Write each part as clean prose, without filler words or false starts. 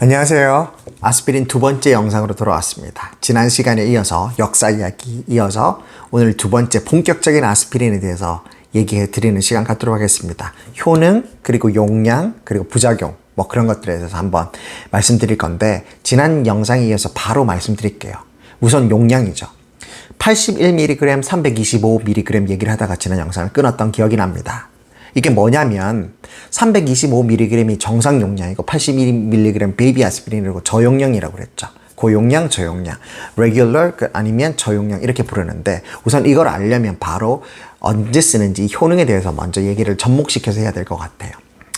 안녕하세요. 아스피린 두 번째 영상으로 돌아왔습니다. 지난 시간에 이어서 역사 이야기 이어서 오늘 두 번째 본격적인 아스피린에 대해서 얘기해 드리는 시간 갖도록 하겠습니다. 효능, 그리고 용량, 그리고 부작용 뭐 그런 것들에 대해서 한번 말씀드릴 건데 지난 영상에 이어서 바로 말씀드릴게요. 우선 용량이죠. 81mg, 325mg 얘기를 하다가 지난 영상을 끊었던 기억이 납니다. 이게 뭐냐면 325mg이 정상 용량이고 81mg 베이비 아스피린이라고 저용량이라고 그랬죠. 고용량, 저용량, regular 아니면 저용량 이렇게 부르는데 우선 이걸 알려면 바로 언제 쓰는지 효능에 대해서 먼저 얘기를 접목시켜서 해야 될 것 같아요.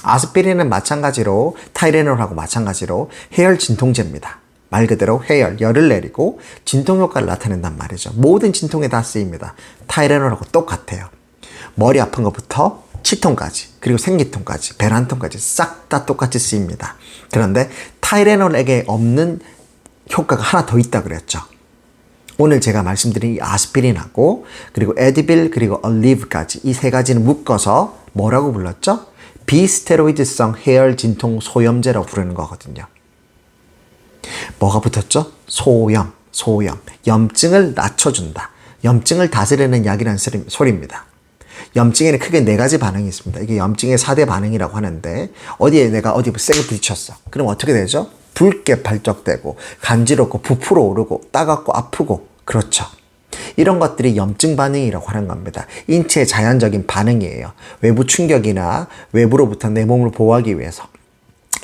아스피린은 마찬가지로 타이레놀하고 마찬가지로 해열 진통제입니다. 말 그대로 해열, 열을 내리고 진통 효과를 나타낸단 말이죠. 모든 진통에 다 쓰입니다. 타이레놀하고 똑같아요. 머리 아픈 것부터 치통까지 그리고 생리통까지 배란통까지 싹 다 똑같이 쓰입니다. 그런데 타이레놀에게 없는 효과가 하나 더 있다 그랬죠. 오늘 제가 말씀드린 이 아스피린하고 그리고 에드빌 그리고 얼리브까지 이 세 가지는 묶어서 뭐라고 불렀죠? 비스테로이드성 해열 진통 소염제라고 부르는 거거든요. 뭐가 붙었죠? 소염. 염증을 낮춰준다. 염증을 다스리는 약이라는 소리입니다. 염증에는 크게 네 가지 반응이 있습니다. 이게 염증의 4대 반응이라고 하는데 어디에 내가 어디 세게 부딪혔어. 그럼 어떻게 되죠? 붉게 발적되고 간지럽고 부풀어 오르고 따갑고 아프고 그렇죠. 이런 것들이 염증 반응이라고 하는 겁니다. 인체의 자연적인 반응이에요. 외부 충격이나 외부로부터 내 몸을 보호하기 위해서.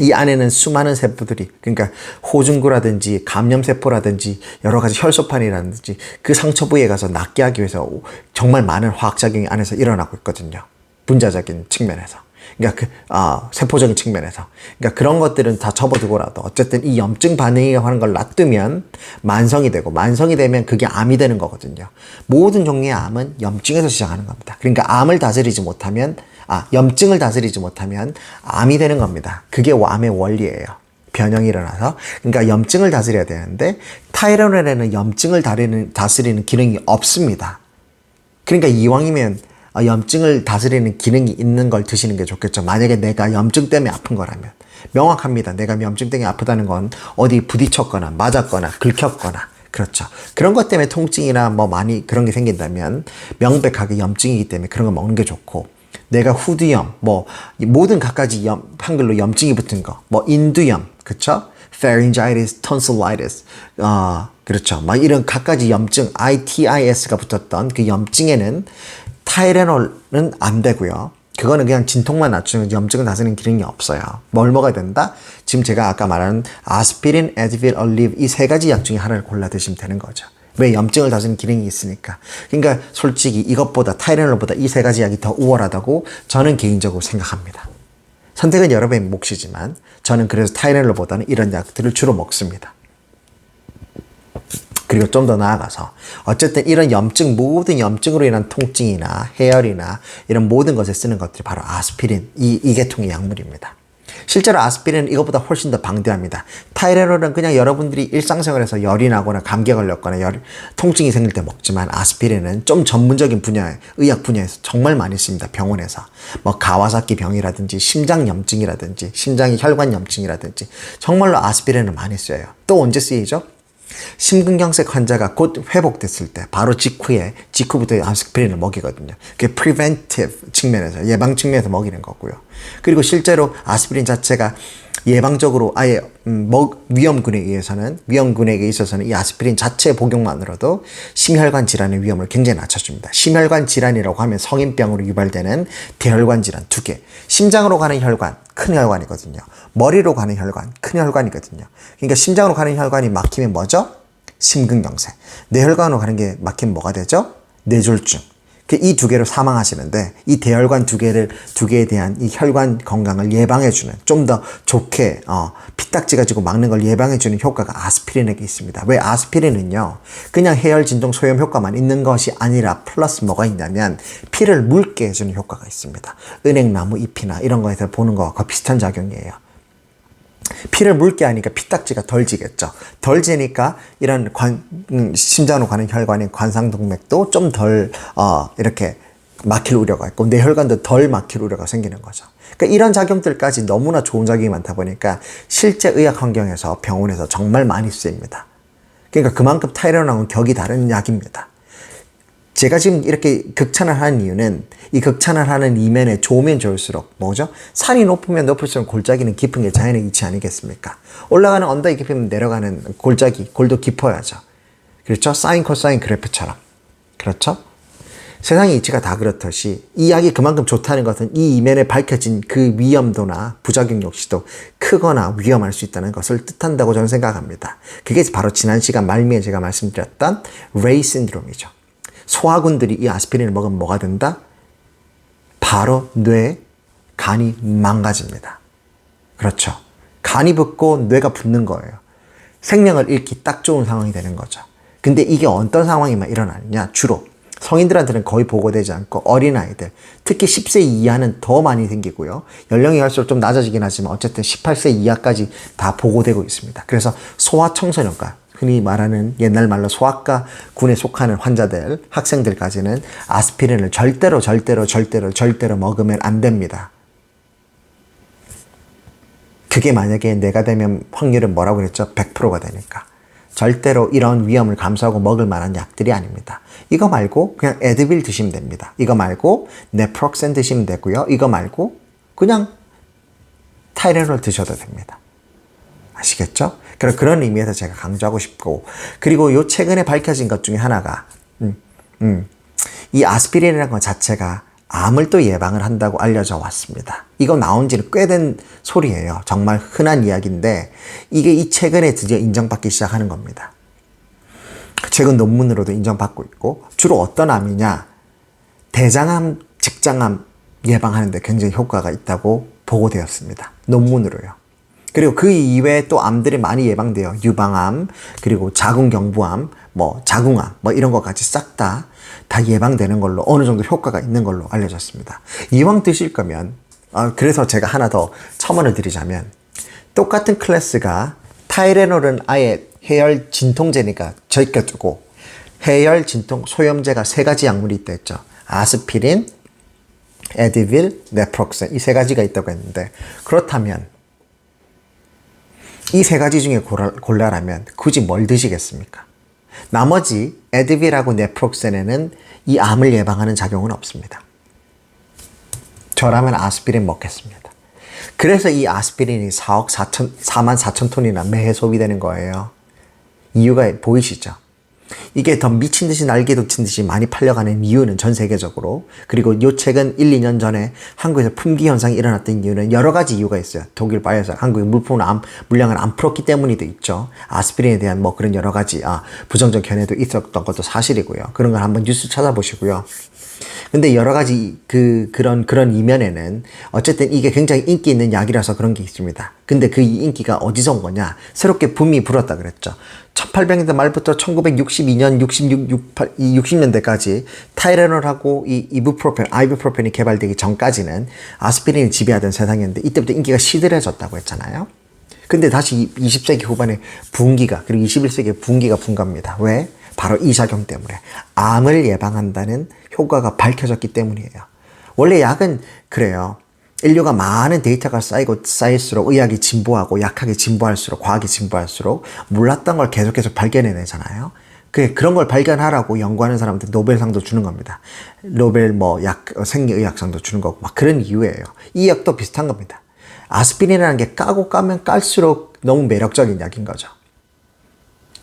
이 안에는 수많은 세포들이 그러니까 호중구라든지 감염세포라든지 여러 가지 혈소판이라든지 그 상처 부위에 가서 낫게 하기 위해서 정말 많은 화학작용이 안에서 일어나고 있거든요. 분자적인 측면에서. 그러니까 세포적인 측면에서. 그러니까 그런 것들은 다 접어두고라도 어쨌든 이 염증 반응이라고 하는 걸 놔두면 만성이 되고 만성이 되면 그게 암이 되는 거거든요. 모든 종류의 암은 염증에서 시작하는 겁니다. 그러니까 염증을 다스리지 못하면 암이 되는 겁니다. 그게 암의 원리예요. 변형이 일어나서. 그러니까 염증을 다스려야 되는데 타이레놀에는 염증을 다스리는 기능이 없습니다. 그러니까 이왕이면 염증을 다스리는 기능이 있는 걸 드시는 게 좋겠죠. 만약에 내가 염증 때문에 아픈 거라면. 명확합니다. 내가 염증 때문에 아프다는 건 어디 부딪혔거나 맞았거나 긁혔거나 그렇죠. 그런 것 때문에 통증이나 많이 그런 게 생긴다면 명백하게 염증이기 때문에 그런 거 먹는 게 좋고 내가 후두염, 모든 갖가지 한글로 염증이 붙은 거, 인두염, 그쵸? pharyngitis, tonsillitis, 그렇죠. 이런 갖가지 염증, ITIS가 붙었던 그 염증에는 타이레놀은 안 되고요. 그거는 그냥 진통만 낮추는 염증을 다스리는 기능이 없어요. 뭘 먹어야 된다? 지금 제가 아까 말한 아스피린, 에드빌, 얼리브 이 세 가지 약 중에 하나를 골라 드시면 되는 거죠. 왜? 염증을 다스리는 기능이 있으니까. 그러니까 솔직히 이것보다 타이레놀보다 이 세 가지 약이 더 우월하다고 저는 개인적으로 생각합니다. 선택은 여러분의 몫이지만 저는 그래서 타이레놀보다는 이런 약들을 주로 먹습니다. 그리고 좀 더 나아가서 어쨌든 이런 모든 염증으로 인한 통증이나 해열이나 이런 모든 것에 쓰는 것들이 바로 아스피린 이 계통의 약물입니다. 실제로 아스피린은 이것보다 훨씬 더 방대합니다. 타이레놀은 그냥 여러분들이 일상생활에서 열이 나거나 감기에 걸렸거나 통증이 생길 때 먹지만 아스피린은 좀 전문적인 의학 분야에서 정말 많이 씁니다. 병원에서. 가와사키 병이라든지 심장염증이라든지 심장의 혈관염증이라든지 정말로 아스피린은 많이 쓰여요. 또 언제 쓰이죠? 심근경색 환자가 곧 회복됐을 때 바로 직후부터 아스피린을 먹이거든요. 그게 preventive 측면에서 예방 측면에서 먹이는 거고요. 그리고 실제로 아스피린 자체가 예방적으로 아예 위험군에 있어서는 이 아스피린 자체 복용만으로도 심혈관 질환의 위험을 굉장히 낮춰줍니다. 심혈관 질환이라고 하면 성인병으로 유발되는 대혈관 질환 2개. 심장으로 가는 혈관, 큰 혈관이거든요. 머리로 가는 혈관, 큰 혈관이거든요. 그러니까 심장으로 가는 혈관이 막히면 뭐죠? 심근경색. 뇌혈관으로 가는 게 막히면 뭐가 되죠? 뇌졸중. 이 두 개로 사망하시는데 이 대혈관 두 개에 대한 이 혈관 건강을 예방해주는 좀 더 좋게 피딱지 가지고 막는 걸 예방해주는 효과가 아스피린에게 있습니다. 왜? 아스피린은요 그냥 해열 진통 소염 효과만 있는 것이 아니라 플러스 뭐가 있냐면 피를 묽게 해주는 효과가 있습니다. 은행나무 잎이나 이런 거에서 보는 거와 비슷한 작용이에요. 피를 묽게 하니까 피딱지가 덜 지겠죠. 덜 지니까 이런 심장으로 가는 혈관인 관상동맥도 좀 덜 이렇게 막힐 우려가 있고 뇌혈관도 덜 막힐 우려가 생기는 거죠. 그러니까 이런 작용들까지 너무나 좋은 작용이 많다 보니까 실제 의학 환경에서 병원에서 정말 많이 쓰입니다. 그러니까 그만큼 타이레놀하고는 격이 다른 약입니다. 제가 지금 이렇게 극찬을 하는 이유는 이 극찬을 하는 이면에 좋으면 좋을수록 뭐죠? 산이 높으면 높을수록 골짜기는 깊은 게 자연의 이치 아니겠습니까? 올라가는 언덕이 깊으면 내려가는 골도 깊어야죠. 그렇죠? 사인 코사인 그래프처럼. 그렇죠? 세상의 이치가 다 그렇듯이 이 약이 그만큼 좋다는 것은 이 이면에 밝혀진 그 위험도나 부작용 역시도 크거나 위험할 수 있다는 것을 뜻한다고 저는 생각합니다. 그게 바로 지난 시간 말미에 제가 말씀드렸던 레이 신드롬이죠. 소화군들이 이 아스피린을 먹으면 뭐가 된다? 바로 뇌, 간이 망가집니다. 그렇죠. 간이 붓고 뇌가 붓는 거예요. 생명을 잃기 딱 좋은 상황이 되는 거죠. 근데 이게 어떤 상황이면 일어나느냐? 주로 성인들한테는 거의 보고되지 않고 어린아이들, 특히 10세 이하는 더 많이 생기고요. 연령이 갈수록 좀 낮아지긴 하지만 어쨌든 18세 이하까지 다 보고되고 있습니다. 그래서 소아청소년과 흔히 말하는 옛날 말로 소아과 군에 속하는 환자들, 학생들까지는 아스피린을 절대로 먹으면 안 됩니다. 그게 만약에 내가 되면 확률은 뭐라고 그랬죠? 100%가 되니까. 절대로 이런 위험을 감수하고 먹을 만한 약들이 아닙니다. 이거 말고 그냥 에드빌 드시면 됩니다. 이거 말고 네프록센 드시면 되고요. 이거 말고 그냥 타이레놀 드셔도 됩니다. 아시겠죠? 그런 의미에서 제가 강조하고 싶고, 그리고 요 최근에 밝혀진 것 중에 하나가 이 아스피린이라는 것 자체가 암을 또 예방을 한다고 알려져 왔습니다. 이거 나온 지는 꽤 된 소리예요. 정말 흔한 이야기인데 이게 이 최근에 드디어 인정받기 시작하는 겁니다. 최근 논문으로도 인정받고 있고, 주로 어떤 암이냐? 대장암, 직장암 예방하는 데 굉장히 효과가 있다고 보고되었습니다. 논문으로요. 그리고 그 이외에 또 암들이 많이 예방돼요. 유방암, 그리고 자궁경부암, 자궁암, 이런 것까지 싹 다 예방되는 걸로 어느 정도 효과가 있는 걸로 알려졌습니다. 이왕 드실 거면, 그래서 제가 하나 더 첨언을 드리자면, 똑같은 클래스가 타이레놀은 아예 해열 진통제니까 제껴두고, 해열 진통 소염제가 3가지 약물이 있다 했죠. 아스피린, 에드빌, 네프록센, 이 3가지가 있다고 했는데, 그렇다면 이 3가지 중에 골라라면 굳이 뭘 드시겠습니까? 나머지 에드빌하고 네프록센에는 이 암을 예방하는 작용은 없습니다. 저라면 아스피린 먹겠습니다. 그래서 이 아스피린이 4만 4천 톤이나 매해 소비되는 거예요. 이유가 보이시죠? 이게 더 미친 듯이 날개도 친 듯이 많이 팔려가는 이유는 전 세계적으로, 그리고 요 최근 1, 2년 전에 한국에서 품귀 현상이 일어났던 이유는 여러 가지 이유가 있어요. 독일 바이오에서 한국의 물량을 안 풀었기 때문이도 있죠. 아스피린에 대한 그런 여러 가지 부정적 견해도 있었던 것도 사실이고요. 그런 걸 한번 뉴스 찾아보시고요. 근데 여러 가지 그런 이면에는 어쨌든 이게 굉장히 인기 있는 약이라서 그런 게 있습니다. 근데 그 인기가 어디서 온 거냐? 새롭게 붐이 불었다 그랬죠. 1800년대 말부터 1962년, 60년대까지 타이레놀하고 이 이부프로펜이 개발되기 전까지는 아스피린이 지배하던 세상이었는데 이때부터 인기가 시들해졌다고 했잖아요. 근데 다시 20세기 후반에 부흥기가, 그리고 21세기에 부흥기가 분 겁니다. 왜? 바로 이 작용 때문에. 암을 예방한다는 효과가 밝혀졌기 때문이에요. 원래 약은 그래요. 인류가 많은 데이터가 쌓일수록 의학이 진보하고 약학이 진보할수록, 과학이 진보할수록 몰랐던 걸 계속해서 발견해내잖아요. 그런 걸 발견하라고 연구하는 사람한테 노벨상도 주는 겁니다. 노벨 생리의학상도 주는 거고 막 그런 이유예요. 이 약도 비슷한 겁니다. 아스피린이라는 게 까고 까면 깔수록 너무 매력적인 약인 거죠.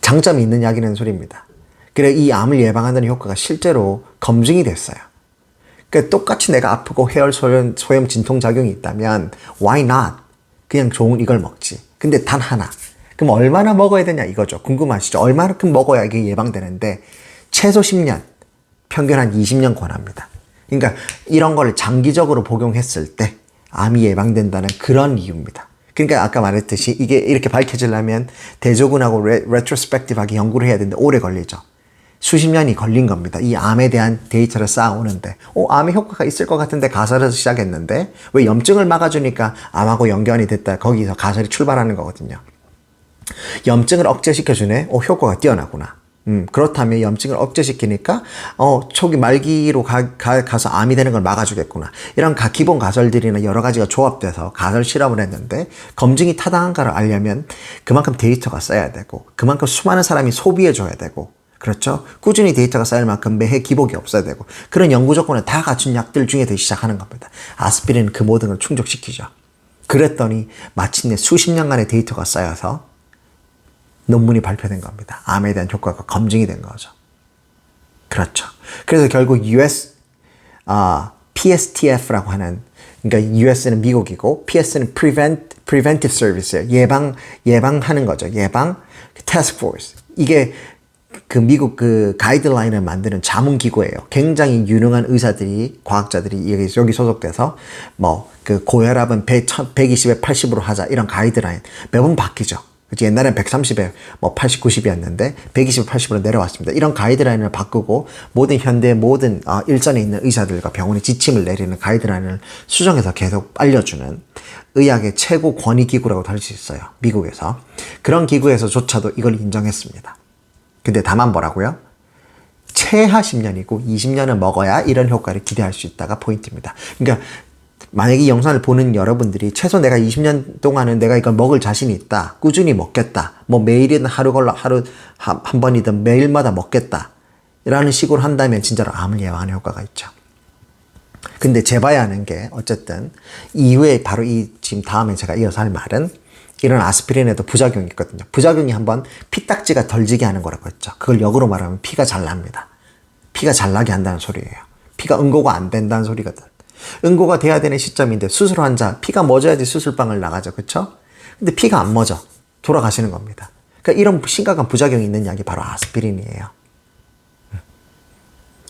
장점이 있는 약이라는 소리입니다. 그래 이 암을 예방한다는 효과가 실제로 검증이 됐어요. 그러니까 똑같이 내가 아프고 해열 소염 진통작용이 있다면 why not? 그냥 좋은 이걸 먹지. 근데 단 하나. 그럼 얼마나 먹어야 되냐 이거죠. 궁금하시죠? 얼마만큼 먹어야 이게 예방되는데 최소 10년, 평균 한 20년 권합니다. 그러니까 이런 걸 장기적으로 복용했을 때 암이 예방된다는 그런 이유입니다. 그러니까 아까 말했듯이 이게 이렇게 밝혀지려면 대조군하고 레트로스펙티브하게 연구를 해야 되는데 오래 걸리죠. 수십 년이 걸린 겁니다. 이 암에 대한 데이터를 쌓아오는데 암에 효과가 있을 것 같은데 가설에서 시작했는데 왜 염증을 막아주니까 암하고 연관이 됐다. 거기서 가설이 출발하는 거거든요. 염증을 억제시켜주네. 효과가 뛰어나구나. 그렇다면 염증을 억제시키니까 초기 말기로 가서 암이 되는 걸 막아주겠구나. 이런 기본 가설들이나 여러 가지가 조합돼서 가설 실험을 했는데 검증이 타당한가를 알려면 그만큼 데이터가 쌓여야 되고 그만큼 수많은 사람이 소비해 줘야 되고 그렇죠? 꾸준히 데이터가 쌓일 만큼 매해 기복이 없어야 되고 그런 연구 조건을 다 갖춘 약들 중에서 시작하는 겁니다. 아스피린은 그 모든 걸 충족시키죠. 그랬더니 마침내 수십 년간의 데이터가 쌓여서 논문이 발표된 겁니다. 암에 대한 효과가 검증이 된 거죠. 그렇죠. 그래서 결국 PSTF라고 하는, 그러니까 US는 미국이고, PS는 Preventive Service예요. 예방하는 거죠. Task Force. 이게 그 미국 그 가이드라인을 만드는 자문기구예요. 굉장히 유능한 의사들이, 과학자들이 여기 소속돼서 그 고혈압은 120에 80으로 하자 이런 가이드라인 매번 바뀌죠. 옛날엔 130에 80, 90이었는데 120, 80으로 내려왔습니다. 이런 가이드라인을 바꾸고 모든 일선에 있는 의사들과 병원에 지침을 내리는 가이드라인을 수정해서 계속 알려주는 의학의 최고 권위기구라고도 할 수 있어요. 미국에서. 그런 기구에서조차도 이걸 인정했습니다. 근데 다만 뭐라고요? 최하 10년이고 20년을 먹어야 이런 효과를 기대할 수 있다가 포인트입니다. 그러니까 만약에 이 영상을 보는 여러분들이 최소 내가 20년 동안은 내가 이걸 먹을 자신이 있다. 꾸준히 먹겠다. 매일이든 하루 한 번이든 매일마다 먹겠다. 라는 식으로 한다면 진짜로 암을 예방하는 효과가 있죠. 근데 재봐야 하는 게 어쨌든 이후에 바로 지금 다음에 제가 이어서 할 말은 이런 아스피린에도 부작용이 있거든요. 부작용이 한번 피딱지가 덜 지게 하는 거라고 했죠. 그걸 역으로 말하면 피가 잘 납니다. 피가 잘 나게 한다는 소리예요. 피가 응고가 안 된다는 소리거든. 응고가 돼야 되는 시점인데 수술 환자 피가 멎어야지 수술방을 나가죠. 그렇죠? 근데 피가 안 멎어. 돌아가시는 겁니다. 그러니까 이런 심각한 부작용이 있는 약이 바로 아스피린이에요.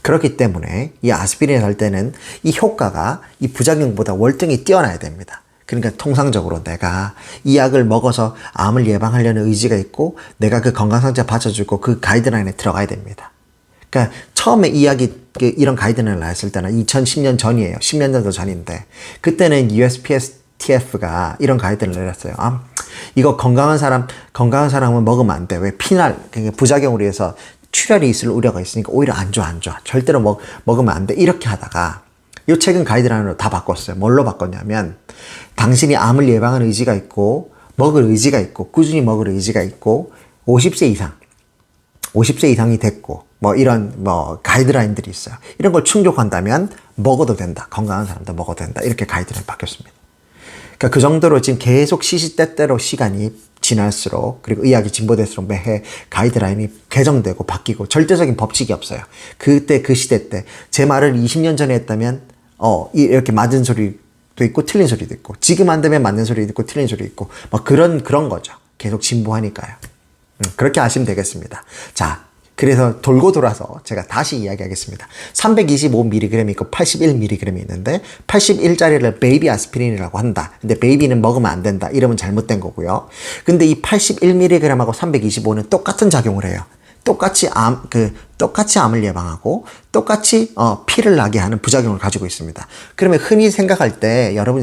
그렇기 때문에 이 아스피린을 할 때는 이 효과가 이 부작용보다 월등히 뛰어나야 됩니다. 그러니까 통상적으로 내가 이 약을 먹어서 암을 예방하려는 의지가 있고 내가 그 건강상태 받쳐주고 그 가이드라인에 들어가야 됩니다. 그러니까 처음에 이 약이 이런 가이드라인을 나왔을 때는 2010년 전이에요. 10년 정도 전인데 그때는 USPSTF가 이런 가이드를 내렸어요. 이거 건강한 사람은 먹으면 안 돼. 왜? 그러니까 부작용으로 해서 출혈이 있을 우려가 있으니까 오히려 안 좋아. 절대로 먹으면 안 돼. 이렇게 하다가 요 최근 가이드라인으로 다 바꿨어요. 뭘로 바꿨냐면 당신이 암을 예방하는 의지가 있고 먹을 의지가 있고 꾸준히 먹을 의지가 있고 50세 이상이 됐고 이런 가이드라인들이 있어요. 이런 걸 충족한다면 먹어도 된다. 건강한 사람도 먹어도 된다. 이렇게 가이드라인이 바뀌었습니다. 그러니까 그 정도로 지금 계속 시시때때로 시간이 지날수록 그리고 의학이 진보될수록 매해 가이드라인이 개정되고 바뀌고 절대적인 법칙이 없어요. 그때 그 시대 때 제 말을 20년 전에 했다면 이렇게 맞은 소리도 있고 틀린 소리도 있고 지금 안 되면 맞는 소리도 있고 틀린 소리도 있고 그런 거죠. 계속 진보하니까요. 그렇게 아시면 되겠습니다. 자, 그래서 돌고 돌아서 제가 다시 이야기하겠습니다. 325mg이 있고 81mg이 있는데 81짜리를 베이비 아스피린이라고 한다. 근데 베이비는 먹으면 안 된다. 이러면 잘못된 거고요. 근데 이 81mg하고 325는 똑같은 작용을 해요. 똑같이 암을 예방하고 똑같이 피를 나게 하는 부작용을 가지고 있습니다. 그러면 여러분이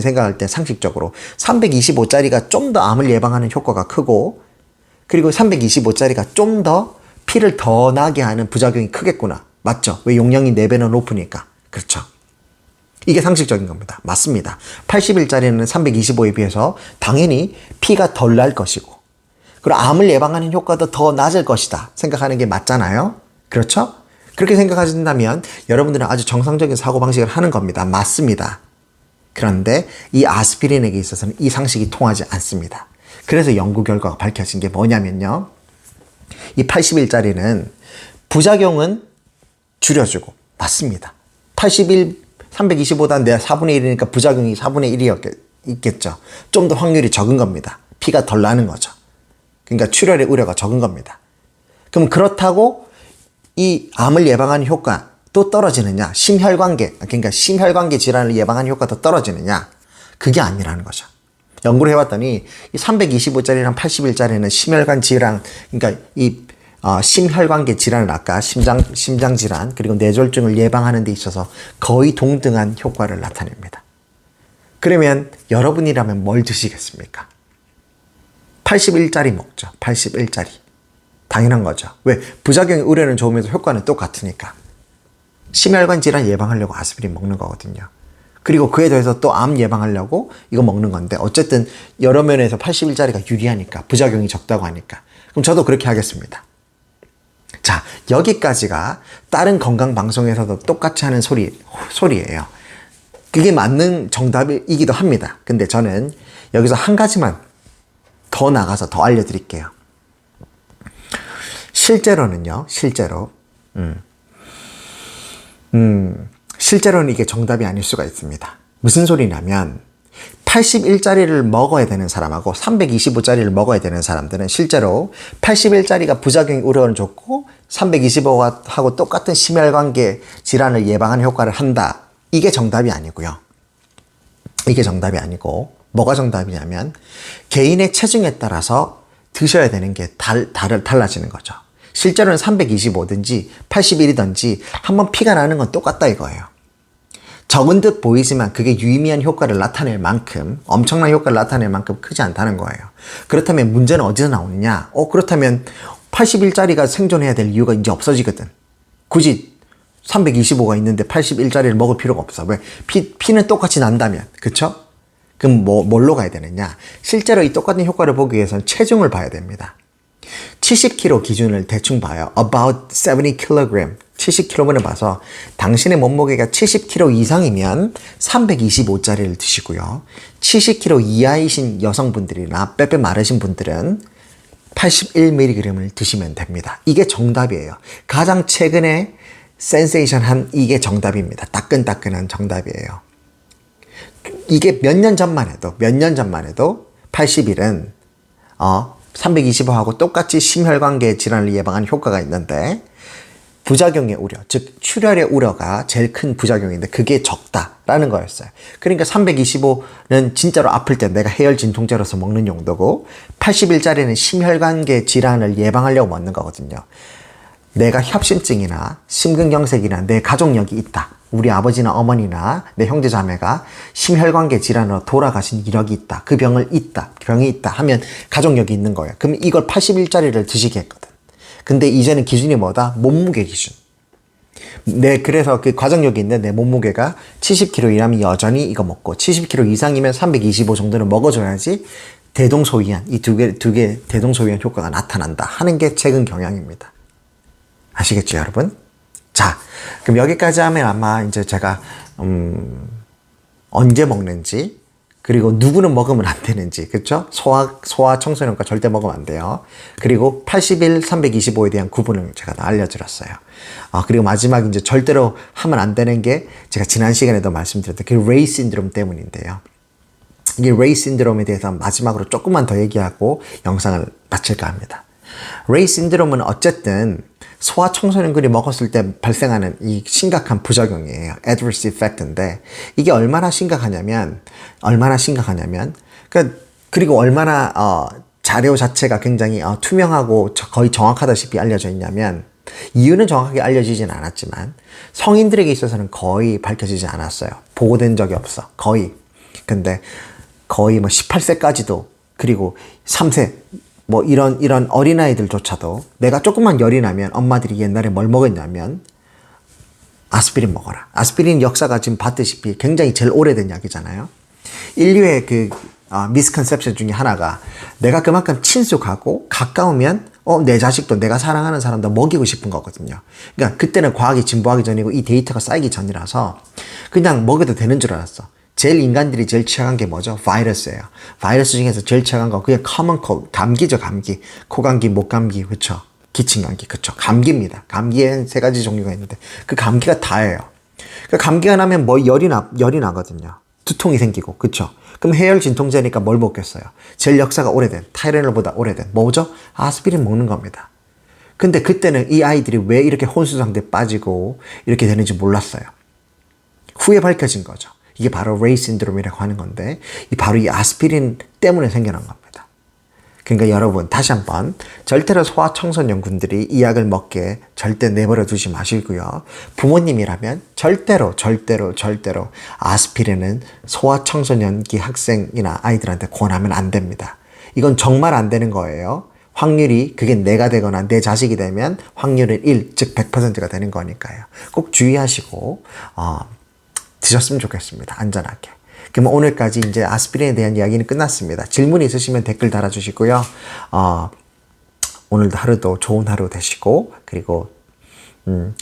생각할 때 상식적으로 325짜리가 좀 더 암을 예방하는 효과가 크고 그리고 325짜리가 좀 더 피를 더 나게 하는 부작용이 크겠구나. 맞죠? 왜 용량이 4배는 높으니까. 그렇죠. 이게 상식적인 겁니다. 맞습니다. 80일짜리는 325에 비해서 당연히 피가 덜 날 것이고 그리고 암을 예방하는 효과도 더 낮을 것이다 생각하는 게 맞잖아요. 그렇죠? 그렇게 생각하신다면 여러분들은 아주 정상적인 사고방식을 하는 겁니다. 맞습니다. 그런데 이 아스피린에게 있어서는 이 상식이 통하지 않습니다. 그래서 연구 결과가 밝혀진 게 뭐냐면요. 이 80일짜리는 부작용은 줄여주고 맞습니다. 325보다 내 4분의 1이니까 부작용이 4분의 1이 있겠죠. 좀 더 확률이 적은 겁니다. 피가 덜 나는 거죠. 그러니까 출혈의 우려가 적은 겁니다. 그럼 그렇다고 이 암을 예방하는 효과 또 떨어지느냐? 그러니까 심혈관계 질환을 예방하는 효과도 떨어지느냐? 그게 아니라는 거죠. 연구를 해봤더니 이 325짜리랑 80일짜리는 심혈관 질환, 그러니까 심혈관계 질환을 아까 심장 질환 그리고 뇌졸중을 예방하는 데 있어서 거의 동등한 효과를 나타냅니다. 그러면 여러분이라면 뭘 드시겠습니까? 81짜리 먹죠. 81짜리. 당연한 거죠. 왜? 부작용이 우려는 좋으면서 효과는 똑같으니까. 심혈관 질환 예방하려고 아스피린 먹는 거거든요. 그리고 그에 더해서 또 암 예방하려고 이거 먹는 건데 어쨌든 여러 면에서 80일짜리가 유리하니까 부작용이 적다고 하니까 그럼 저도 그렇게 하겠습니다. 자, 여기까지가 다른 건강방송에서도 똑같이 하는 소리예요. 그게 맞는 정답이기도 합니다. 근데 저는 여기서 한 가지만 더 나가서 더 알려드릴게요. 실제로는요, 실제로는 이게 정답이 아닐 수가 있습니다. 무슨 소리냐면 81짜리를 먹어야 되는 사람하고 325짜리를 먹어야 되는 사람들은 실제로 81짜리가 부작용이 우려는 좋고 325하고 똑같은 심혈관계 질환을 예방하는 효과를 한다. 이게 정답이 아니고요. 이게 정답이 아니고 뭐가 정답이냐면 개인의 체중에 따라서 드셔야 되는 게 달라지는 거죠. 실제로는 325든지 81이든지 한번 피가 나는 건 똑같다 이거예요. 적은 듯 보이지만 그게 유의미한 효과를 나타낼 만큼 엄청난 효과를 나타낼 만큼 크지 않다는 거예요. 그렇다면 문제는 어디서 나오느냐? 그렇다면 81짜리가 생존해야 될 이유가 이제 없어지거든. 굳이 325가 있는데 81짜리를 먹을 필요가 없어. 왜? 피는 똑같이 난다면. 그쵸? 그럼 뭘로 가야 되느냐? 실제로 이 똑같은 효과를 보기 위해서는 체중을 봐야 됩니다. 70kg 기준을 대충 봐요. About 70kg. 70kg분을 봐서 당신의 몸무게가 70kg 이상이면 325짜리를 드시고요. 70kg 이하이신 여성분들이나 빼빼 마르신 분들은 81mg을 드시면 됩니다. 이게 정답이에요. 가장 최근에 센세이션한 이게 정답입니다. 따끈따끈한 정답이에요. 이게 몇 년 전만 해도 81은 325하고 똑같이 심혈관계 질환을 예방하는 효과가 있는데 부작용의 우려, 즉 출혈의 우려가 제일 큰 부작용인데 그게 적다라는 거였어요. 그러니까 325는 진짜로 아플 때 내가 해열 진통제로서 먹는 용도고 80일짜리는 심혈관계 질환을 예방하려고 먹는 거거든요. 내가 협심증이나 심근경색이나 내 가족력이 있다. 우리 아버지나 어머니나 내 형제자매가 심혈관계 질환으로 돌아가신 이력이 있다. 그 병이 있다 하면 가족력이 있는 거예요. 그럼 이걸 80일짜리를 드시게 했거든. 근데 이제는 기준이 뭐다? 몸무게 기준. 그래서 그 가족력이 있는 내 몸무게가 70kg 이라면 여전히 이거 먹고 70kg 이상이면 325 정도는 먹어줘야지 대동소이한 이 두 개 대동소이한 효과가 나타난다 하는 게 최근 경향입니다. 아시겠죠, 여러분? 자, 그럼 여기까지 하면 아마 이제 제가 언제 먹는지 그리고 누구는 먹으면 안 되는지, 그렇죠? 소아 청소년과 절대 먹으면 안 돼요. 그리고 80일 325에 대한 구분을 제가 다 알려드렸어요. 그리고 마지막 이제 절대로 하면 안 되는 게 제가 지난 시간에도 말씀드렸던 그 레이 신드롬 때문인데요. 이 레이 신드롬에 대해서 마지막으로 조금만 더 얘기하고 영상을 마칠까 합니다. 레이 신드롬은 어쨌든 소아 청소년들이 먹었을 때 발생하는 이 심각한 부작용이에요. adverse effect인데 이게 얼마나 심각하냐면 그리고 얼마나 자료 자체가 굉장히 투명하고 거의 정확하다시피 알려져 있냐면 이유는 정확하게 알려지진 않았지만 성인들에게 있어서는 거의 밝혀지지 않았어요. 보고된 적이 없어. 거의. 근데 거의 18세까지도 그리고 3세 이런 어린아이들조차도 내가 조금만 열이 나면 엄마들이 옛날에 뭘 먹었냐면 아스피린 먹어라. 아스피린 역사가 지금 봤다시피 굉장히 제일 오래된 약이잖아요. 인류의 미스컨셉션 중에 하나가 내가 그만큼 친숙하고 가까우면 내 자식도 내가 사랑하는 사람도 먹이고 싶은 거거든요. 그러니까 그때는 과학이 진보하기 전이고 이 데이터가 쌓이기 전이라서 그냥 먹여도 되는 줄 알았어. 제일 인간들이 제일 취약한 게 뭐죠? 바이러스예요. 바이러스 중에서 제일 취약한 거 그게 common cold, 감기죠, 감기. 코감기, 목감기, 그쵸? 기침감기, 그쵸? 감기입니다. 감기에 3가지 종류가 있는데 그 감기가 다예요. 그 감기가 나면 열이 나거든요. 두통이 생기고, 그쵸? 그럼 해열 진통제니까 뭘 먹겠어요? 제일 역사가 오래된, 타이레놀보다 오래된 뭐죠? 아스피린 먹는 겁니다. 근데 그때는 이 아이들이 왜 이렇게 혼수 상태에 빠지고 이렇게 되는지 몰랐어요. 후에 밝혀진 거죠. 이게 바로 레이 신드롬이라고 하는 건데 바로 이 아스피린 때문에 생겨난 겁니다. 그러니까 여러분 다시 한번 절대로 소아 청소년군들이 이 약을 먹게 절대 내버려 두지 마시고요. 부모님이라면 절대로 아스피린은 소아 청소년기 학생이나 아이들한테 권하면 안 됩니다. 이건 정말 안 되는 거예요. 확률이 그게 내가 되거나 내 자식이 되면 확률은 1, 즉 100%가 되는 거니까요. 꼭 주의하시고 드셨으면 좋겠습니다. 안전하게. 그럼 오늘까지 이제 아스피린에 대한 이야기는 끝났습니다. 질문 있으시면 댓글 달아주시고요. 오늘도 하루도 좋은 하루 되시고 그리고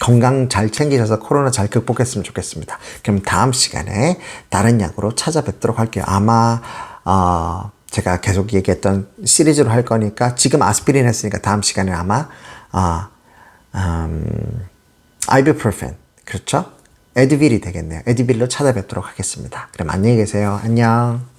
건강 잘 챙기셔서 코로나 잘 극복했으면 좋겠습니다. 그럼 다음 시간에 다른 약으로 찾아뵙도록 할게요. 아마 제가 계속 얘기했던 시리즈로 할 거니까 지금 아스피린 했으니까 다음 시간에 아마 아이부프로펜 그렇죠? 에드빌이 되겠네요. 에드빌로 찾아뵙도록 하겠습니다. 그럼 안녕히 계세요. 안녕.